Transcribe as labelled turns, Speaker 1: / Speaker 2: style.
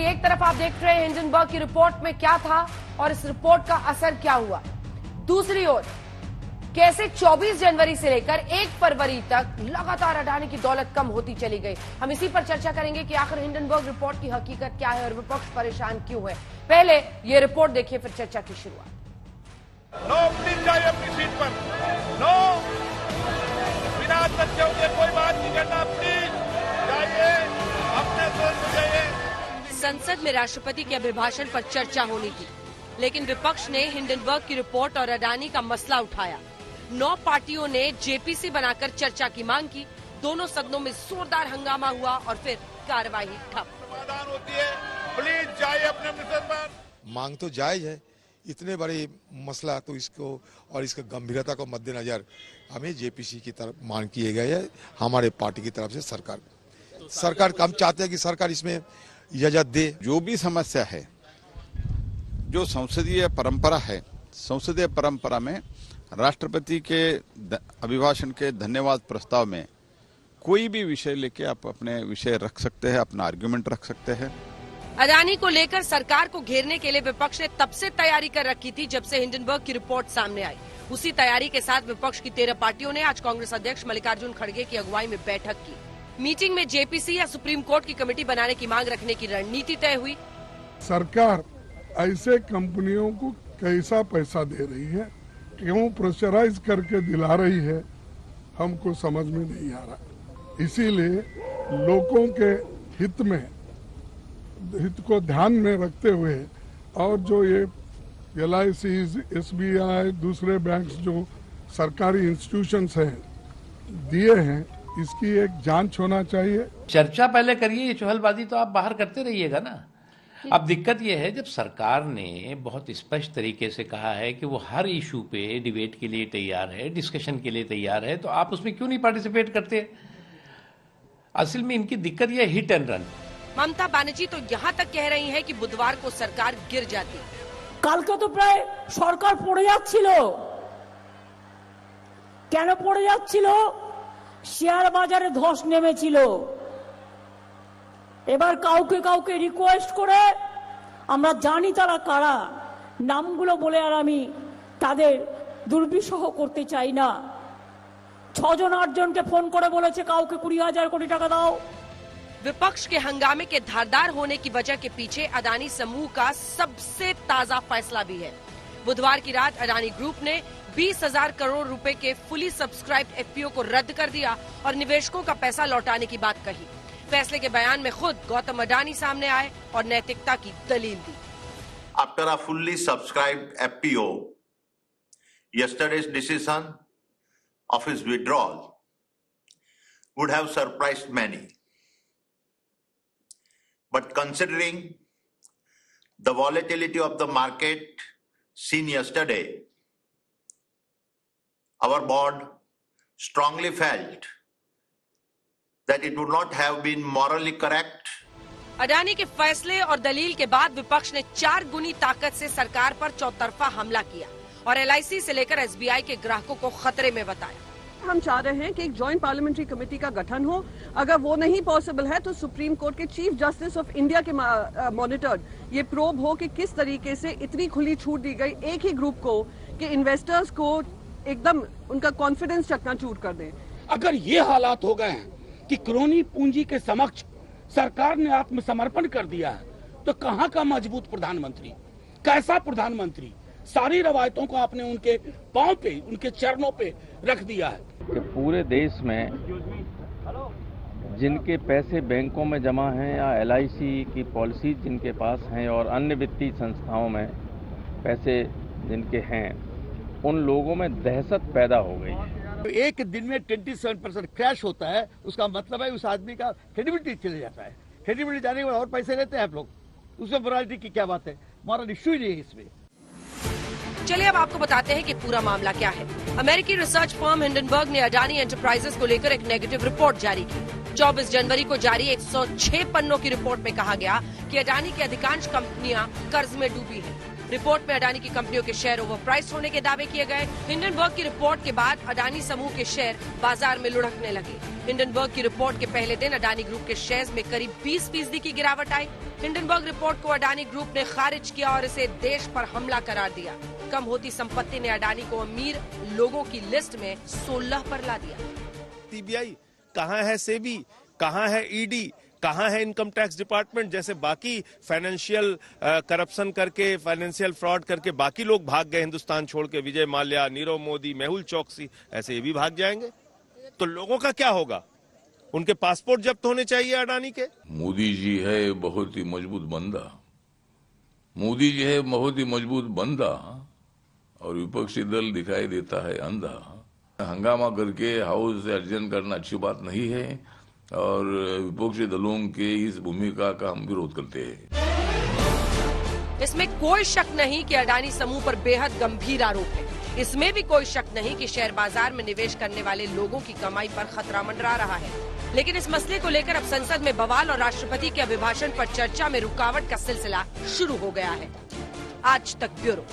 Speaker 1: चलिए, एक तरफ आप देख रहे हैं हिंडनबर्ग की रिपोर्ट में क्या था और इस रिपोर्ट का असर क्या हुआ, दूसरी ओर कैसे 24 जनवरी से लेकर 1 फरवरी तक लगातार अडानी की दौलत कम होती चली गई। हम इसी पर चर्चा करेंगे कि आखिर हिंडनबर्ग रिपोर्ट की हकीकत क्या है और विपक्ष परेशान क्यों है। पहले ये रिपोर्ट देखिए, फिर चर्चा की शुरुआत।
Speaker 2: नो प्लीज जाइए अपनी सीट पर। नो, बिना चर्चा के कोई बात नहीं करना। प्लीज जाइए अपने स्थान पर जाइए।
Speaker 1: संसद में राष्ट्रपति के अभिभाषण पर चर्चा होनी थी, लेकिन विपक्ष ने हिंडनबर्ग की रिपोर्ट और अडानी का मसला उठाया। 9 पार्टियों ने जेपीसी बनाकर चर्चा की मांग की। दोनों सदनों में जोरदार हंगामा हुआ और फिर कार्यवाही ठप।
Speaker 2: समाधान होती है, प्लीज जाइए अपने स्थान पर।
Speaker 3: मांग तो जायज है, इतने बड़े मसला तो इसको और इसका गंभीरता को मद्देनजर हमें जेपीसी की तरफ मांग किए गए है। हमारे पार्टी की तरफ से सरकार हम चाहते हैं कि सरकार इसमें इजाजत दे।
Speaker 4: जो भी समस्या है, जो संसदीय परंपरा है, संसदीय परंपरा में राष्ट्रपति के अभिभाषण के धन्यवाद प्रस्ताव में कोई भी विषय लेके आप अपने विषय रख सकते हैं, अपना आर्ग्यूमेंट रख सकते हैं।
Speaker 1: अडानी को लेकर सरकार को घेरने के लिए विपक्ष ने तब से तैयारी कर रखी थी जब से हिंडनबर्ग की रिपोर्ट सामने आई। उसी तैयारी के साथ विपक्ष की 13 पार्टियों ने आज कांग्रेस अध्यक्ष मल्लिकार्जुन खड़गे की अगुवाई में बैठक की। मीटिंग में जेपीसी या सुप्रीम कोर्ट की कमेटी बनाने की मांग रखने की रणनीति तय हुई।
Speaker 5: सरकार ऐसे कंपनियों को कैसा पैसा दे रही है, क्यों प्रेशराइज करके दिला रही है, हमको समझ में नहीं आ रहा। इसीलिए लोगों के हित को ध्यान में रखते हुए और जो ये LIC, SBI, दूसरे बैंक्स जो सरकारी इंस्टीट्यूशंस हैं दिए हैं, इसकी एक जांच होना चाहिए।
Speaker 6: चर्चा पहले करिए, ये चुहलबाजी तो आप बाहर करते रहिएगा ना। अब दिक्कत यह है, जब सरकार ने बहुत स्पष्ट तरीके से कहा है कि वो हर इशू पे डिबेट के लिए तैयार है, डिस्कशन के लिए तैयार है, तो आप उसमें क्यों नहीं पार्टिसिपेट करते? असल में इनकी दिक्कत यह hit and run.
Speaker 1: Mamata Banerjee तो यहाँ तक कह रही हैं कि बुधवार को सरकार गिर जाती।
Speaker 7: কালকে তো প্রায় সরকার পড়ে যাচ্ছিল। কেন পড়ে যাচ্ছিল? শেয়ার বাজারে ধস নেমেছিল। এবার কাউকে কাউকে রিকোয়েস্ট করে, আমরা জানি তারা কারা, নামগুলো বলে আর আমি তাদের দুর্বিষহ করতে চাই না। 6 জন 8 জনকে ফোন করে বলেছে কাউকে 20,000 কোটি টাকা দাও।
Speaker 1: विपक्ष के हंगामे के धारदार होने की वजह के पीछे अडानी समूह का सबसे ताजा फैसला भी है। बुधवार की रात अडानी ग्रुप ने 20,000 करोड़ रुपए के फुली सब्सक्राइब्ड एफपीओ को रद्द कर दिया और निवेशकों का पैसा लौटाने की बात कही। फैसले के बयान में खुद गौतम अडानी सामने आए और नैतिकता की दलील दी।
Speaker 8: After a fully subscribed FPO, yesterday's decision of his withdrawal would have surprised many. But considering the volatility of the market seen yesterday, our board strongly felt that it would not have been morally correct.
Speaker 1: Adani के फैसले और दलील के बाद विपक्ष ने 4 गुनी ताकत से सरकार पर चौतरफा हमला किया और LIC से लेकर SBI के ग्राहकों को खतरे में बताया।
Speaker 9: हम चाह रहे हैं कि एक जॉइंट पार्लियामेंट्री कमेटी का गठन हो। अगर वो नहीं पॉसिबल है तो सुप्रीम कोर्ट के चीफ जस्टिस ऑफ इंडिया के मॉनिटर्ड ये प्रोब हो कि किस तरीके से इतनी खुली छूट दी गई एक ही ग्रुप को कि इन्वेस्टर्स को एकदम उनका कॉन्फिडेंस चकनाचूर कर दें।
Speaker 10: अगर ये हालात हो गए हैं कि क्रोनी पूंजी के समक्ष सरकार ने आत्मसमर्पण कर दिया है, तो कहाँ का मजबूत प्रधानमंत्री, कैसा प्रधानमंत्री? सारी रवायतों को आपने उनके पांव पे, उनके चरणों पे रख दिया है।
Speaker 11: कि पूरे देश में जिनके पैसे बैंकों में जमा हैं या LIC की पॉलिसी जिनके पास हैं और अन्य वित्तीय संस्थाओं में पैसे जिनके हैं, उन लोगों में दहशत पैदा हो गई है।
Speaker 10: एक दिन में 27% क्रैश होता है, उसका मतलब है उस आदमी का क्रेडिबिलिटी चले जाता है। क्रेडिबिलिटी जाने के बाद और पैसे लेते हैं आप लोग, उसमें मोरालिटी की क्या बात है? मोरल इश्यू ही नहीं है इसमें।
Speaker 1: चलिए अब आपको बताते हैं कि पूरा मामला क्या है। अमेरिकी रिसर्च फर्म हिंडनबर्ग ने अडानी एंटरप्राइजेस को लेकर एक नेगेटिव रिपोर्ट जारी की। 24 जनवरी को जारी 106 पन्नों की रिपोर्ट में कहा गया कि अडानी की अधिकांश कंपनियां कर्ज में डूबी हैं। रिपोर्ट में अडानी की कंपनियों के शेयर ओवरप्राइस होने के दावे किए गए। हिंडनबर्ग की रिपोर्ट के बाद अडानी समूह के शेयर बाजार में लुढ़कने लगे। हिंडनबर्ग की रिपोर्ट के पहले दिन अडानी ग्रुप के शेयर्स में करीब 20% की गिरावट आई। हिंडनबर्ग रिपोर्ट को अडानी ग्रुप ने खारिज किया और इसे देश पर हमला करार दिया। कम होती संपत्ति ने अडानी को अमीर लोगों की लिस्ट में 16 पर ला दिया।
Speaker 12: सीबीआई कहाँ है, सेबी कहाँ है, ईडी कहाँ है, इनकम टैक्स डिपार्टमेंट, जैसे बाकी फाइनेंशियल करप्शन करके, फाइनेंशियल फ्रॉड करके बाकी लोग भाग गए हिंदुस्तान छोड़ के, विजय माल्या, नीरव मोदी, मेहुल चौकसी, ऐसे ये भी भाग जाएंगे। तो लोगों का क्या होगा? उनके पासपोर्ट जब्त होने चाहिए अडानी के।
Speaker 13: मोदी जी है बहुत ही मजबूत बंदा, मोदी जी है बहुत ही मजबूत बंदा, और विपक्षी दल दिखाई देता है अंधा। हंगामा करके हाउस से अर्जन करना अच्छी बात नहीं है, और विपक्षी दलों के इस भूमिका का हम विरोध करते हैं।
Speaker 1: इसमें कोई शक नहीं कि अडानी समूह पर बेहद गंभीर आरोप है। इसमें भी कोई शक नहीं कि शेयर बाजार में निवेश करने वाले लोगों की कमाई पर खतरा मंडरा रहा है। लेकिन इस मसले को लेकर अब संसद में बवाल और राष्ट्रपति के अभिभाषण पर चर्चा में रुकावट का सिलसिला शुरू हो गया है। आज तक ब्यूरो।